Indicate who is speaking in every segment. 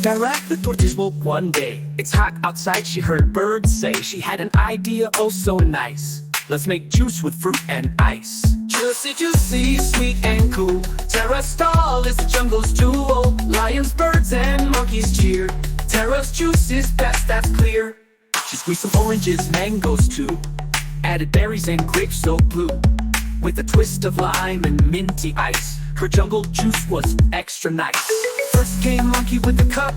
Speaker 1: Tara, the tortoise, woke one day. It's hot outside, she heard birds say. She had an idea, oh so nice. Let's make juice with fruit and ice. Juicy, juicy, sweet and cool. Tara's stall is the jungle's jewel. Lions, birds, and monkeys cheer. Tara's juice is best, that's clear. She squeezed some oranges, mangoes too. Added berries and grapes so blue. With a twist of lime and minty ice. Her jungle juice was extra nice. First came monkey with the cup,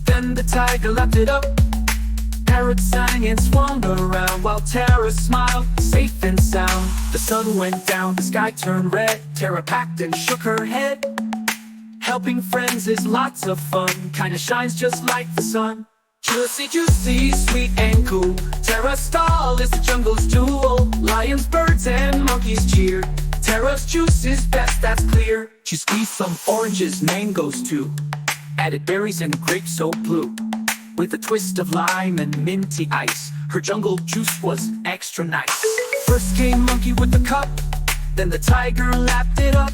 Speaker 1: then the tiger lapped it up. Parrot sang and swung around while Tara smiled, safe and sound. The sun went down, the sky turned red. Tara packed and shook her head. Helping friends is lots of fun, kinda shines just like the sun. Juicy, juicy, sweet and cool. Tara's stall is the jungle's jewel. Lions, birds, and monkeys cheer. Tara's juice is best, that's clear. She squeezed some oranges, mangoes too. Added berries and grapes so blue. With a twist of lime and minty ice. Her jungle juice was extra nice. First came monkey with the cup, then the tiger lapped it up.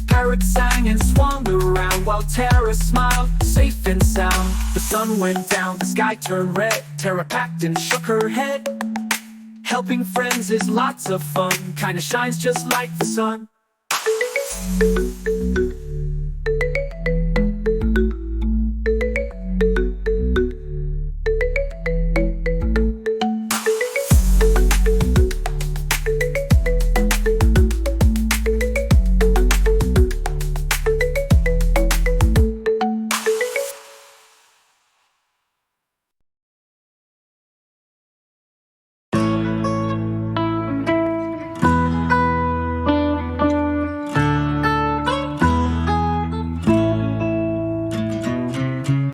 Speaker 1: Parrot sang and swung around while Tara smiled, safe and sound. The sun went down, the sky turned red. Tara packed and shook her head. Helping friends is lots of fun, kinda shines just like the sun.